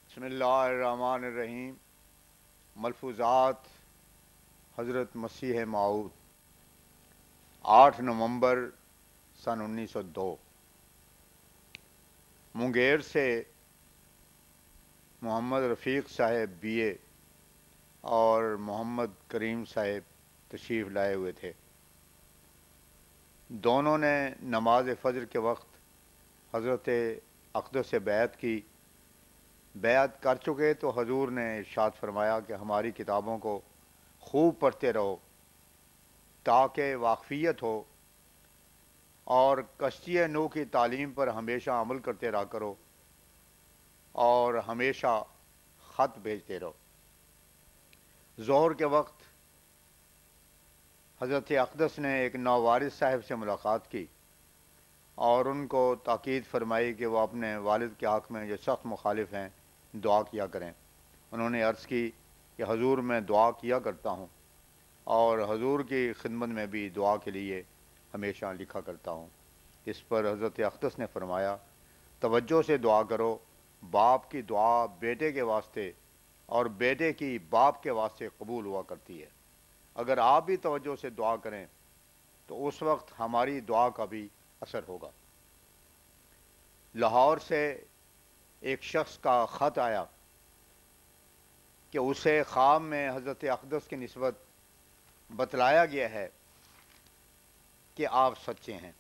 بسم اللہ الرحمن الرحیم۔ ملفوظات حضرت مسیح موعود 8 نومبر سن 1902۔ منگیر سے محمد رفیق صاحب بی اے اور محمد کریم صاحب تشریف لائے ہوئے تھے۔ دونوں نے نماز فجر کے وقت حضرت اقدس سے بیعت کی۔ بیعت کر چکے تو حضور نے ارشاد فرمایا کہ ہماری کتابوں کو خوب پڑھتے رہو تاکہ واقفیت ہو، اور کشتی نوح کی تعلیم پر ہمیشہ عمل کرتے رہا کرو اور ہمیشہ خط بھیجتے رہو۔ ظہر کے وقت حضرت اقدس نے ایک نووارث صاحب سے ملاقات کی اور ان کو تاکید فرمائی کہ وہ اپنے والد کے حق میں جو سخت مخالف ہیں دعا کیا کریں۔ انہوں نے عرض کی کہ حضور میں دعا کیا کرتا ہوں اور حضور کی خدمت میں بھی دعا کے لیے ہمیشہ لکھا کرتا ہوں۔ اس پر حضرت اقدس نے فرمایا، توجہ سے دعا کرو، باپ کی دعا بیٹے کے واسطے اور بیٹے کی باپ کے واسطے قبول ہوا کرتی ہے۔ اگر آپ بھی توجہ سے دعا کریں تو اس وقت ہماری دعا کا بھی اثر ہوگا۔ لاہور سے ایک شخص کا خط آیا کہ اسے خواب میں حضرت اقدس کی نسبت بتلایا گیا ہے کہ آپ سچے ہیں۔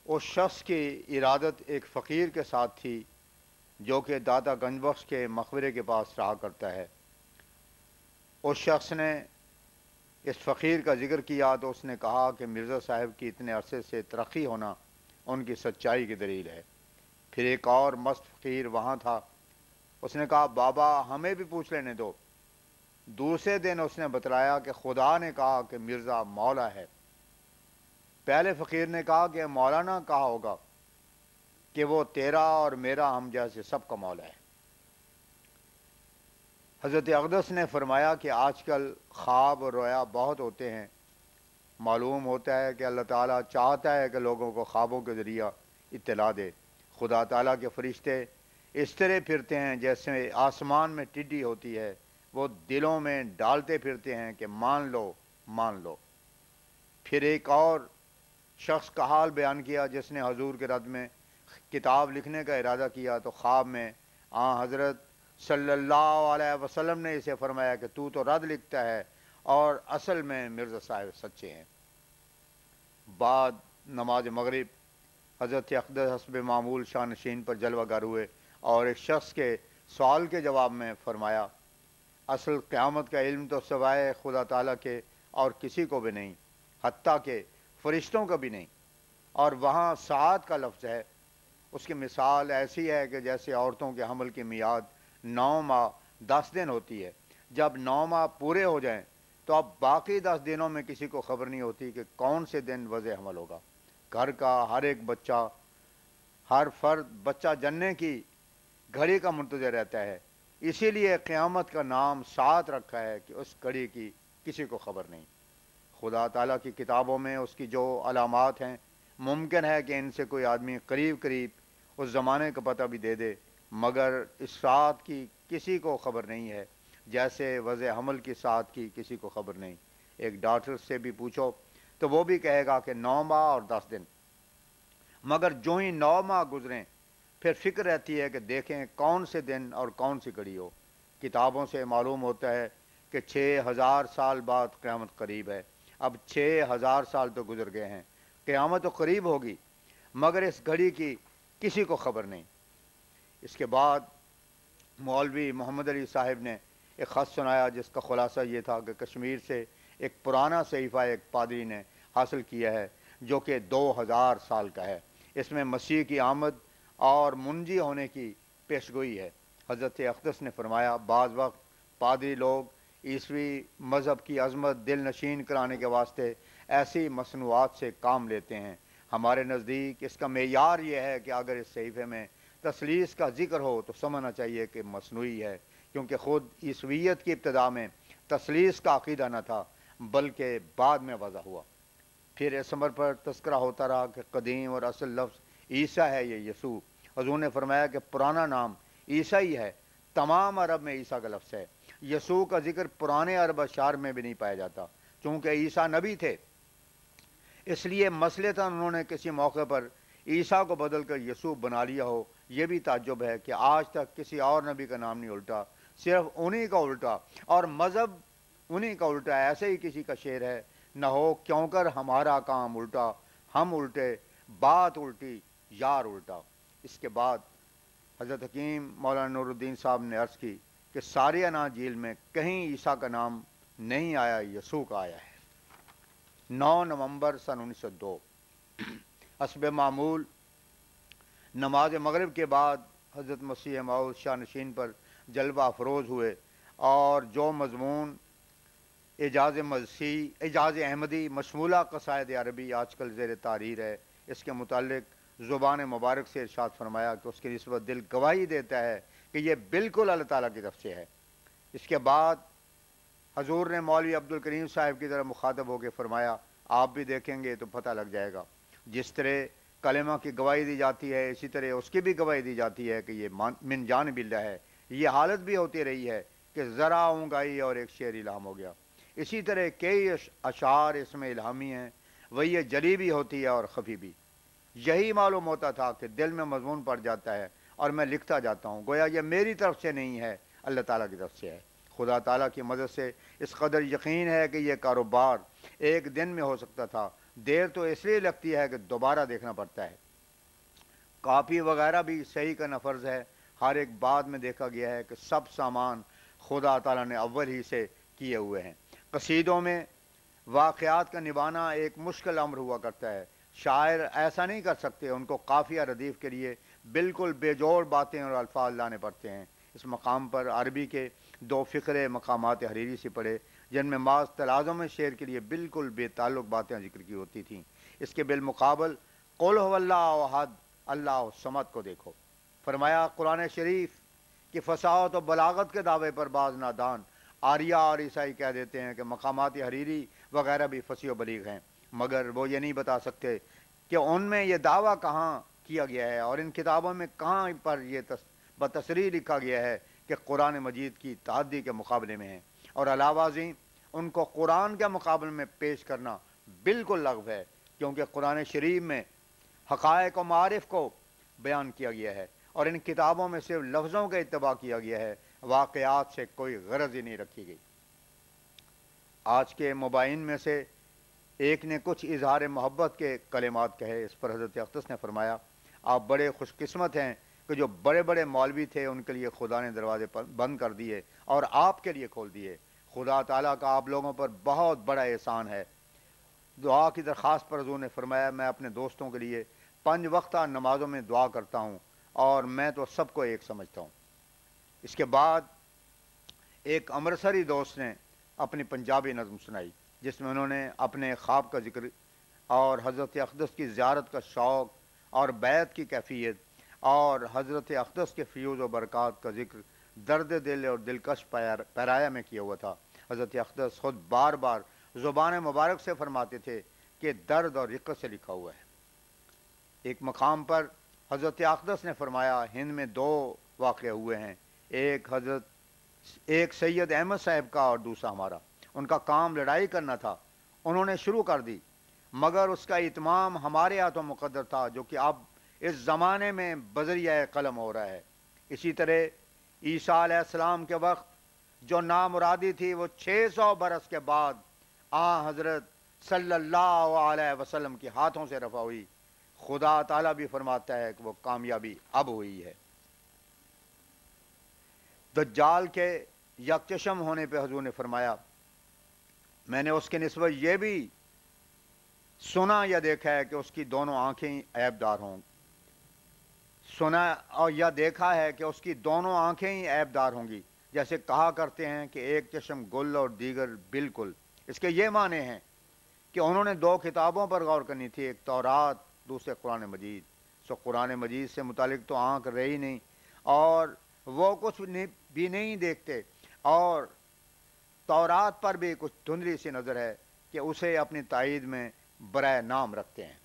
اس شخص کی ارادت ایک فقیر کے ساتھ تھی جو کہ داتا گنج بخش کے مقبرے کے پاس رہا کرتا ہے۔ اس شخص نے اس فقیر کا ذکر کیا تو اس نے کہا کہ مرزا صاحب کی اتنے عرصے سے ترقی ہونا ان کی سچائی کی دلیل ہے۔ پھر ایک اور مست فقیر وہاں تھا، اس نے کہا بابا ہمیں بھی پوچھ لینے دو۔ دوسرے دن اس نے بتلایا کہ خدا نے کہا کہ مرزا مولا ہے۔ پہلے فقیر نے کہا کہ مولانا کہا ہوگا کہ وہ تیرا اور میرا ہم جیسے سب کا مولا ہے۔ حضرت اقدس نے فرمایا کہ آج کل خواب اور رویا بہت ہوتے ہیں۔ معلوم ہوتا ہے کہ اللہ تعالیٰ چاہتا ہے کہ لوگوں کو خوابوں کے ذریعہ اطلاع دے۔ خدا تعالیٰ کے فرشتے اس طرح پھرتے ہیں جیسے آسمان میں ٹڈی ہوتی ہے، وہ دلوں میں ڈالتے پھرتے ہیں کہ مان لو مان لو۔ پھر ایک اور شخص کا حال بیان کیا جس نے حضور کے رد میں کتاب لکھنے کا ارادہ کیا تو خواب میں حضرت صلی اللہ علیہ وسلم نے اسے فرمایا کہ تو رد لکھتا ہے اور اصل میں مرزا صاحب سچے ہیں۔ بعد نماز مغرب حضرت اقدس حسب معمول شانشین پر جلوہ گر ہوئے اور ایک شخص کے سوال کے جواب میں فرمایا، اصل قیامت کا علم تو سوائے خدا تعالیٰ کے اور کسی کو بھی نہیں، حتیٰ کہ فرشتوں کا بھی نہیں۔ اور وہاں ساعت کا لفظ ہے، اس کی مثال ایسی ہے کہ جیسے عورتوں کے حمل کی میعاد 9 ماہ 10 دن ہوتی ہے۔ جب 9 ماہ پورے ہو جائیں تو اب باقی 10 دنوں میں کسی کو خبر نہیں ہوتی کہ کون سے دن وضع حمل ہوگا۔ گھر کا ہر ایک بچہ، ہر فرد بچہ جننے کی گھڑی کا منتظر رہتا ہے۔ اسی لیے قیامت کا نام ساعت رکھا ہے کہ اس گھڑی کی کسی کو خبر نہیں۔ خدا تعالیٰ کی کتابوں میں اس کی جو علامات ہیں، ممکن ہے کہ ان سے کوئی آدمی قریب قریب اس زمانے کا پتہ بھی دے دے، مگر اس ساعت کی کسی کو خبر نہیں ہے، جیسے وضع حمل کی ساعت کی کسی کو خبر نہیں۔ ایک ڈاکٹر سے بھی پوچھو تو وہ بھی کہے گا کہ 9 ماہ اور 10 دن، مگر جو ہی 9 ماہ گزریں پھر فکر رہتی ہے کہ دیکھیں کون سے دن اور کون سی گھڑی ہو۔ کتابوں سے معلوم ہوتا ہے کہ 6000 سال بعد قیامت قریب ہے۔ اب 6000 سال تو گزر گئے ہیں، قیامت تو قریب ہوگی، مگر اس گھڑی کی کسی کو خبر نہیں۔ اس کے بعد مولوی محمد علی صاحب نے ایک خط سنایا جس کا خلاصہ یہ تھا کہ کشمیر سے ایک پرانا صحیفہ ایک پادری نے حاصل کیا ہے جو کہ 2000 سال کا ہے۔ اس میں مسیح کی آمد اور منجی ہونے کی پیشگوئی ہے۔ حضرت اقدس نے فرمایا، بعض وقت پادری لوگ عیسوی مذہب کی عظمت دل نشین کرانے کے واسطے ایسی مصنوعات سے کام لیتے ہیں۔ ہمارے نزدیک اس کا معیار یہ ہے کہ اگر اس صحیفے میں تثلیث کا ذکر ہو تو سمجھنا چاہیے کہ مصنوعی ہے، کیونکہ خود عیسویت کی ابتدا میں تثلیث کا عقیدہ نہ تھا بلکہ بعد میں وضع ہوا۔ پھر اس امر پر تذکرہ ہوتا رہا کہ قدیم اور اصل لفظ عیسیٰ ہے، یہ یسوع۔ حضور نے فرمایا کہ پرانا نام عیسیٰ ہی ہے۔ تمام عرب میں عیسیٰ کا لفظ ہے۔ یسوع کا ذکر پرانے عرب اشعار میں بھی نہیں پایا جاتا، چونکہ عیسیٰ نبی تھے، اس لیے مثلتاً انہوں نے کسی موقع پر عیسیٰ کو بدل کر یسوع بنا لیا ہو۔ یہ بھی تعجب ہے کہ آج تک کسی اور نبی کا نام نہیں الٹا، صرف انہی کا الٹا، اور مذہب انہی کا الٹا ہے۔ ایسے ہی کسی کا شعر ہے، نہ ہو کیوں کر ہمارا کام الٹا، ہم الٹے بات الٹی یار الٹا۔ اس کے بعد حضرت حکیم مولانا نور الدین صاحب نے عرض کی کہ ساری اناجیل میں کہیں عیسیٰ کا نام نہیں آیا، یسوع کا آیا ہے۔ 9 نومبر سن 1902 حسب معمول نماز مغرب کے بعد حضرت مسیح موعود شاہ نشین پر جلوہ افروز ہوئے، اور جو مضمون اعجاز مسیح اعجاز احمدی مشمولہ قصائد عربی آج کل زیر تحریر ہے، اس کے متعلق زبان مبارک سے ارشاد فرمایا کہ اس کی نسبت دل گواہی دیتا ہے کہ یہ بالکل اللہ تعالیٰ کی طرف سے ہے۔ اس کے بعد حضور نے مولوی عبدالکریم صاحب کی طرف مخاطب ہو کے فرمایا، آپ بھی دیکھیں گے تو پتہ لگ جائے گا، جس طرح کلمہ کی گواہی دی جاتی ہے اسی طرح اس کی بھی گواہی دی جاتی ہے کہ یہ من جانب اللہ ہے۔ یہ حالت بھی ہوتی رہی ہے کہ ذرا اونگائی اور ایک شعر الہام ہو گیا۔ اسی طرح کئی اشعار اس میں الہامی ہیں، وہی یہ جلی بھی ہوتی ہے اور خفی بھی۔ یہی معلوم ہوتا تھا کہ دل میں مضمون پڑ جاتا ہے اور میں لکھتا جاتا ہوں، گویا یہ میری طرف سے نہیں ہے، اللہ تعالیٰ کی طرف سے ہے۔ خدا تعالیٰ کی مدد سے اس قدر یقین ہے کہ یہ کاروبار ایک دن میں ہو سکتا تھا، دیر تو اس لیے لگتی ہے کہ دوبارہ دیکھنا پڑتا ہے۔ کاپی وغیرہ بھی صحیح کرنا فرض ہے، ہر ایک بات میں دیکھا گیا ہے کہ سب سامان خدا تعالیٰ نے اول ہی سے کیے ہوئے ہیں۔ قصیدوں میں واقعات کا نبھانا ایک مشکل امر ہوا کرتا ہے، شاعر ایسا نہیں کر سکتے، ان کو قافیہ ردیف کے لیے بالکل بے جوڑ باتیں اور الفاظ لانے پڑتے ہیں۔ اس مقام پر عربی کے 2 فقرے مقامات حریری سے پڑھے، جن میں بعض تلازم شعر کے لیے بالکل بے تعلق باتیں ذکر کی ہوتی تھیں۔ اس کے بالمقابل قل هو اللہ احد اللہ الصمد کو دیکھو۔ فرمایا قرآن شریف کی فصاحت و بلاغت کے دعوے پر بعض نادان آریہ اور عیسائی کہہ دیتے ہیں کہ مقامات حریری وغیرہ بھی فصیح و بلیغ ہیں، مگر وہ یہ نہیں بتا سکتے کہ ان میں یہ دعویٰ کہاں کیا گیا ہے اور ان کتابوں میں کہاں پر یہ بتصریح لکھا گیا ہے کہ قرآن مجید کی تعدی کے مقابلے میں ہیں، اور علاوہ ازیں ان کو قرآن کے مقابلے میں پیش کرنا بالکل لغو ہے، کیونکہ قرآن شریف میں حقائق و معارف کو بیان کیا گیا ہے اور ان کتابوں میں صرف لفظوں کا اتباع کیا گیا ہے، واقعات سے کوئی غرض ہی نہیں رکھی گئی۔ آج کے مبائن میں سے ایک نے کچھ اظہار محبت کے کلمات کہے، اس پر حضرت اقدس نے فرمایا، آپ بڑے خوش قسمت ہیں کہ جو بڑے بڑے مولوی تھے ان کے لیے خدا نے دروازے بند کر دیے اور آپ کے لیے کھول دیے۔ خدا تعالیٰ کا آپ لوگوں پر بہت بڑا احسان ہے۔ دعا کی درخواست پر حضور نے فرمایا، میں اپنے دوستوں کے لیے 5 وقتہ نمازوں میں دعا کرتا ہوں اور میں تو سب کو ایک سمجھتا ہوں۔ اس کے بعد ایک امرتسری دوست نے اپنی پنجابی نظم سنائی، جس میں انہوں نے اپنے خواب کا ذکر اور حضرت اقدس کی زیارت کا شوق اور بیعت کی کیفیت اور حضرت اقدس کے فیوز و برکات کا ذکر درد دل اور دلکش پیرایا میں کیا ہوا تھا۔ حضرت اقدس خود بار بار زبان مبارک سے فرماتے تھے کہ درد اور رقت سے لکھا ہوا ہے۔ ایک مقام پر حضرت اقدس نے فرمایا، ہند میں 2 واقعے ہوئے ہیں، ایک سید احمد صاحب کا اور دوسرا ہمارا۔ ان کا کام لڑائی کرنا تھا، انہوں نے شروع کر دی، مگر اس کا اتمام ہمارے ہاتھوں مقدر تھا، جو کہ اب اس زمانے میں بذریعہ قلم ہو رہا ہے۔ اسی طرح عیسیٰ علیہ السلام کے وقت جو نامرادی تھی وہ 600 برس کے بعد حضرت صلی اللہ علیہ وسلم کے ہاتھوں سے رفع ہوئی۔ خدا تعالیٰ بھی فرماتا ہے کہ وہ کامیابی اب ہوئی ہے۔ دجال کے یکچشم ہونے پہ حضور نے فرمایا، میں نے اس کے نسبت یہ بھی سنا یا دیکھا ہے کہ اس کی دونوں آنکھیں عیب دار ہوں، سنا اور یا دیکھا ہے کہ اس کی دونوں آنکھیں ہی عیب دار ہوں گی، جیسے کہا کرتے ہیں کہ ایک چشم گل اور دیگر بالکل۔ اس کے یہ معنی ہیں کہ انہوں نے 2 کتابوں پر غور کرنی تھی، ایک تورات، دوسرے قرآن مجید۔ سو قرآن مجید سے متعلق تو آنکھ رہی نہیں اور وہ کچھ بھی نہیں دیکھتے، اور تورات پر بھی کچھ دھندلی سی نظر ہے کہ اسے اپنی تائید میں برائے نام رکھتے ہیں۔